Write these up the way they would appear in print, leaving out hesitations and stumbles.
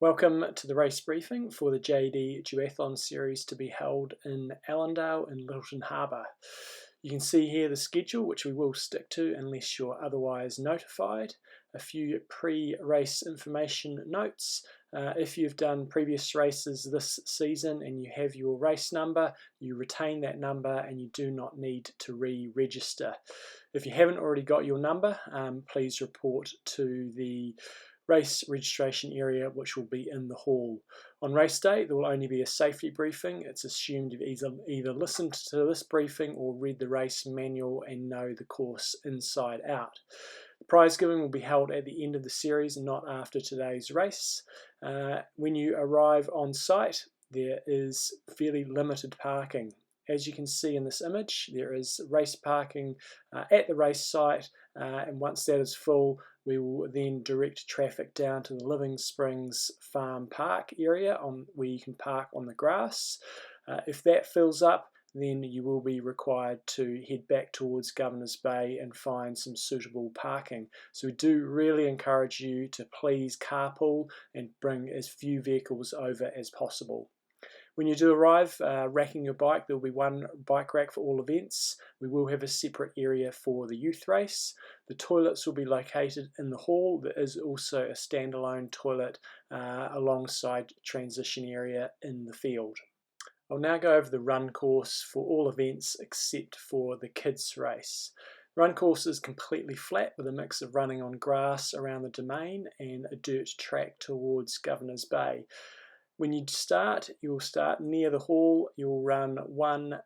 Welcome to the race briefing for the JD Duathlon series to be held in Allandale in Littleton Harbour. You can see here the schedule, which we will stick to unless you're otherwise notified. A few pre-race information notes. If you've done previous races this season and you have your race number, you retain that number and you do not need to re-register. If you haven't already got your number, please report to the race registration area, which will be in the hall. On race day, there will only be a safety briefing. It's assumed you've either listened to this briefing or read the race manual and know the course inside out. The prize giving will be held at the end of the series and not after today's race. When you arrive on site, there is fairly limited parking. As you can see in this image, there is race parking at the race site, and once that is full, we will then direct traffic down to the Living Springs Farm Park area where you can park on the grass. If that fills up, then you will be required to head back towards Governor's Bay and find some suitable parking. So we do really encourage you to please carpool and bring as few vehicles over as possible. When you do arrive, racking your bike, there will be one bike rack for all events. We will have a separate area for the youth race. The toilets will be located in the hall. There is also a standalone toilet alongside transition area in the field. I'll now go over the run course for all events except for the kids race. Run course is completely flat with a mix of running on grass around the domain and a dirt track towards Governor's Bay. When you start, you'll start near the hall. You'll run one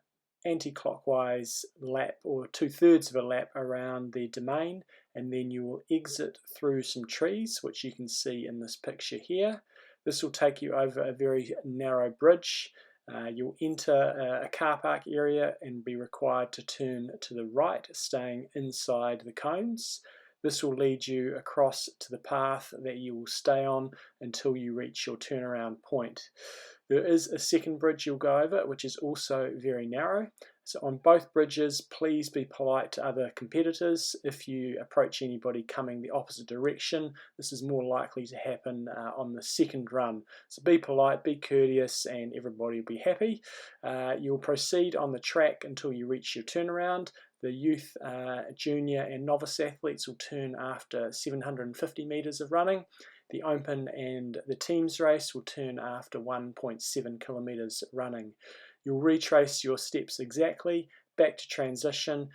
anti-clockwise lap or 2/3 of a lap around the domain, and then you will exit through some trees, which you can see in this picture here. This will take you over a very narrow bridge. You'll enter a car park area and be required to turn to the right, staying inside the cones. This will lead you across to the path that you will stay on until you reach your turnaround point. There is a second bridge you'll go over, which is also very narrow. So on both bridges, please be polite to other competitors. If you approach anybody coming the opposite direction, this is more likely to happen on the second run. So be polite, be courteous, and everybody will be happy. You'll proceed on the track until you reach your turnaround. The youth, junior and novice athletes will turn after 750 metres of running. The open and the teams race will turn after 1.7 kilometres running. You'll retrace your steps exactly back to transition,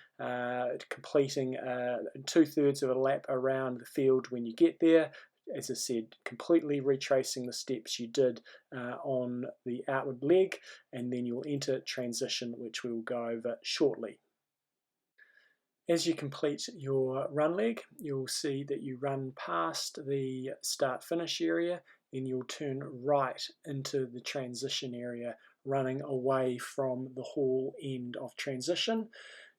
completing 2/3 of a lap around the field when you get there. As I said, completely retracing the steps you did on the outward leg, and then you'll enter transition, which we will go over shortly. As you complete your run leg, you'll see that you run past the start-finish area, then you'll turn right into the transition area, running away from the hall end of transition.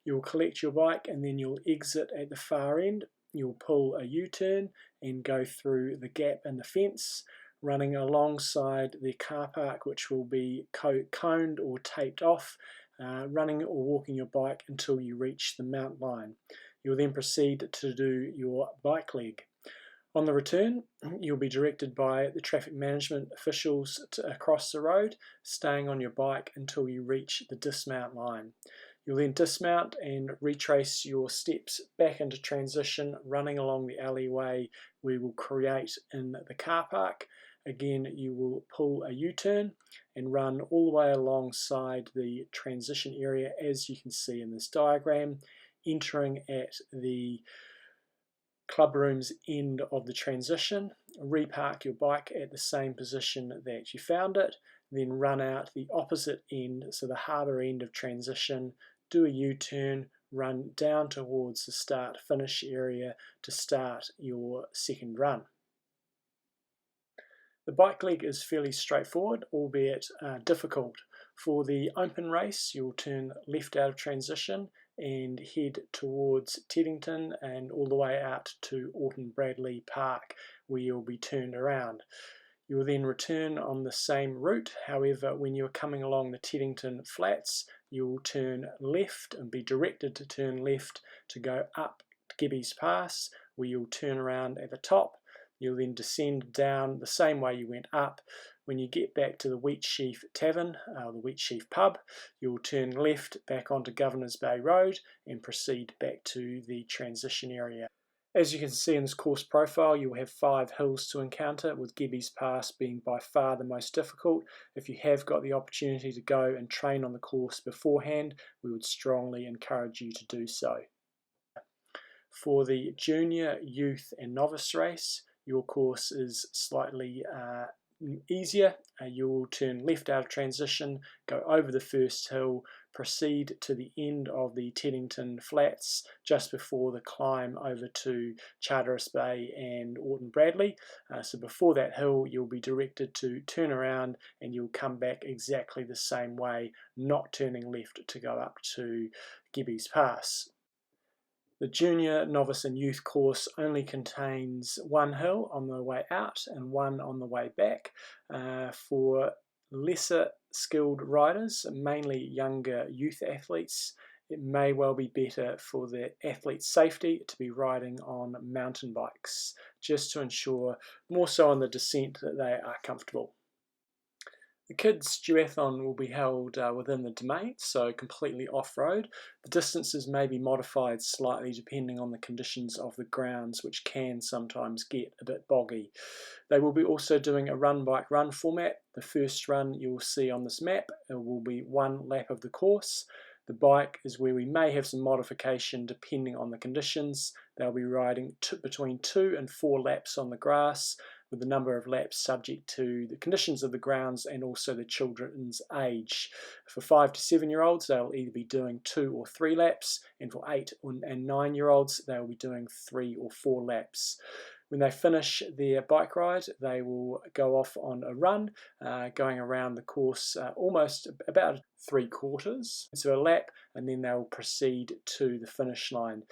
You'll collect your bike and then you'll exit at the far end. You'll pull a U-turn and go through the gap in the fence, running alongside the car park, which will be coned or taped off, running or walking your bike until you reach the mount line. You'll then proceed to do your bike leg. On the return, you'll be directed by the traffic management officials across the road, staying on your bike until you reach the dismount line. You'll then dismount and retrace your steps back into transition, running along the alleyway we will create in the car park. Again, you will pull a U-turn and run all the way alongside the transition area, as you can see in this diagram, entering at the club room's end of the transition. Repark your bike at the same position that you found it, then run out the opposite end, so the harbour end of transition, do a U-turn, run down towards the start-finish area to start your second run. The bike leg is fairly straightforward, albeit difficult. For the open race, you'll turn left out of transition and head towards Teddington and all the way out to Orton Bradley Park, where you'll be turned around. You will then return on the same route. However, when you're coming along the Teddington Flats, you'll turn left and be directed to turn left to go up Gibby's Pass, where you'll turn around at the top, You'll then descend down the same way you went up. When you get back to the Wheatsheaf Tavern, the Wheatsheaf pub, you'll turn left back onto Governor's Bay Road and proceed back to the transition area. As you can see in this course profile, you'll have 5 hills to encounter, with Gibby's Pass being by far the most difficult. If you have got the opportunity to go and train on the course beforehand, we would strongly encourage you to do so. For the junior, youth and novice race, your course is slightly easier. You'll turn left out of transition, go over the first hill, proceed to the end of the Teddington Flats just before the climb over to Charteris Bay and Orton Bradley. So before that hill, you'll be directed to turn around and you'll come back exactly the same way, not turning left to go up to Gibby's Pass. The junior, novice and youth course only contains 1 hill on the way out and 1 on the way back. For lesser skilled riders, mainly younger youth athletes, it may well be better for the athlete's safety to be riding on mountain bikes, just to ensure, more so on the descent, that they are comfortable. The kids' duathlon will be held within the domain, so completely off-road. The distances may be modified slightly depending on the conditions of the grounds, which can sometimes get a bit boggy. They will be also doing a run-bike-run format. The first run you will see on this map will be 1 lap of the course. The bike is where we may have some modification depending on the conditions. They'll be riding between 2 and 4 laps on the grass, with the number of laps subject to the conditions of the grounds and also the children's age. For 5 to 7-year-olds, they'll either be doing 2 or 3 laps, and for 8 and 9-year-olds, they'll be doing 3 or 4 laps. When they finish their bike ride, they will go off on a run, going around the course almost about 3/4, so a lap, and then they'll proceed to the finish line.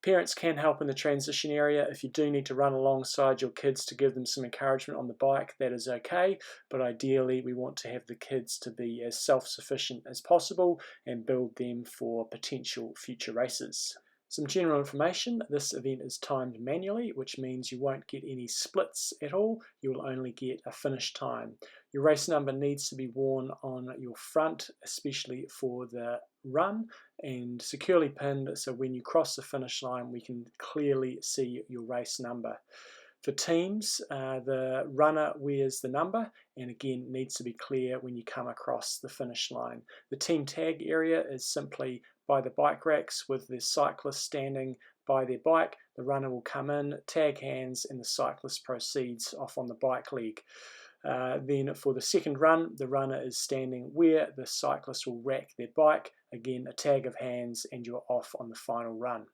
Parents can help in the transition area. If you do need to run alongside your kids to give them some encouragement on the bike, that is okay, but ideally we want to have the kids to be as self-sufficient as possible and build them for potential future races. Some general information: this event is timed manually, which means you won't get any splits at all. You will only get a finish time. Your race number needs to be worn on your front, especially for the run, and securely pinned, so when you cross the finish line we can clearly see your race number. For teams, the runner wears the number and again needs to be clear when you come across the finish line. The team tag area is simply by the bike racks, with the cyclist standing by their bike. The runner will come in, tag hands, and the cyclist proceeds off on the bike leg. Then for the second run, the runner is standing where the cyclist will rack their bike. Again, a tag of hands and you're off on the final run.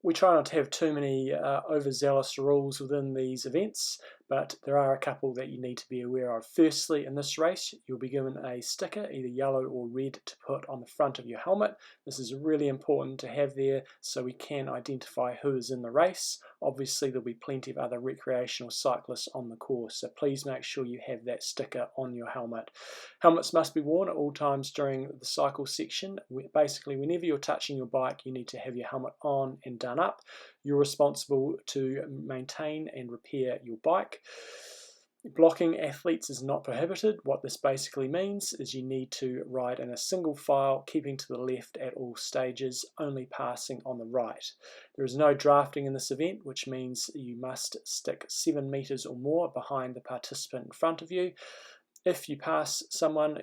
We try not to have too many overzealous rules within these events, but there are a couple that you need to be aware of. Firstly, in this race, you'll be given a sticker, either yellow or red, to put on the front of your helmet. This is really important to have there so we can identify who is in the race. Obviously, there'll be plenty of other recreational cyclists on the course, so please make sure you have that sticker on your helmet. Helmets must be worn at all times during the cycle section. Basically, whenever you're touching your bike, you need to have your helmet on and done up. You're responsible to maintain and repair your bike. Blocking athletes is not prohibited. What this basically means is you need to ride in a single file, keeping to the left at all stages, only passing on the right. There is no drafting in this event, which means you must stick 7 meters or more behind the participant in front of you. If you pass someone,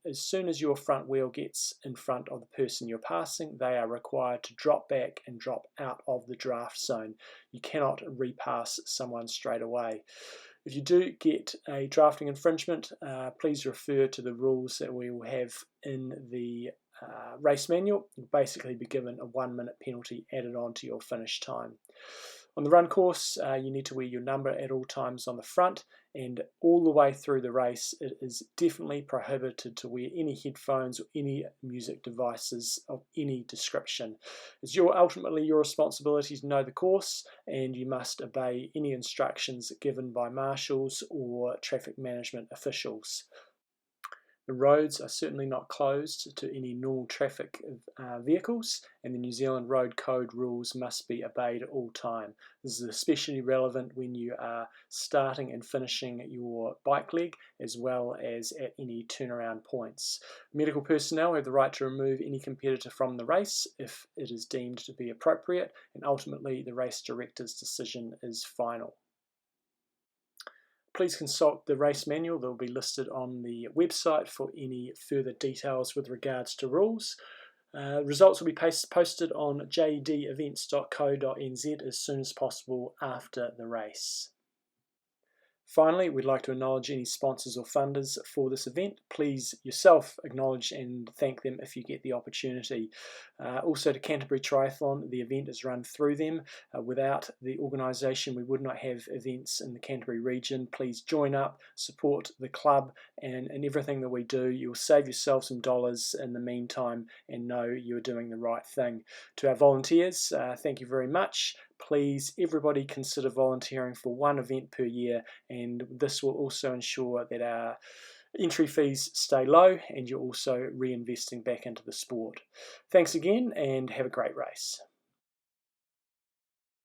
as soon as your front wheel gets in front of the person you're passing, they are required to drop back and drop out of the draft zone. You cannot repass someone straight away. If you do get a drafting infringement, please refer to the rules that we will have in the race manual. You'll basically be given a 1-minute penalty added on to your finish time. On the run course, you need to wear your number at all times on the front, and all the way through the race it is definitely prohibited to wear any headphones or any music devices of any description. It's ultimately your responsibility to know the course, and you must obey any instructions given by marshals or traffic management officials. The roads are certainly not closed to any normal traffic vehicles, and the New Zealand Road Code rules must be obeyed at all time. This is especially relevant when you are starting and finishing your bike leg, as well as at any turnaround points. Medical personnel have the right to remove any competitor from the race if it is deemed to be appropriate, and ultimately the race director's decision is final. Please consult the race manual that will be listed on the website for any further details with regards to rules. Results will be posted on jdevents.co.nz as soon as possible after the race. Finally, we'd like to acknowledge any sponsors or funders for this event. Please yourself acknowledge and thank them if you get the opportunity. Also to Canterbury Triathlon, the event is run through them. Without the organisation, we would not have events in the Canterbury region. Please join up, support the club, and in everything that we do, you'll save yourself some dollars in the meantime and know you're doing the right thing. To our volunteers, thank you very much. Please, everybody, consider volunteering for one event per year, and this will also ensure that our entry fees stay low and you're also reinvesting back into the sport. Thanks again and have a great race.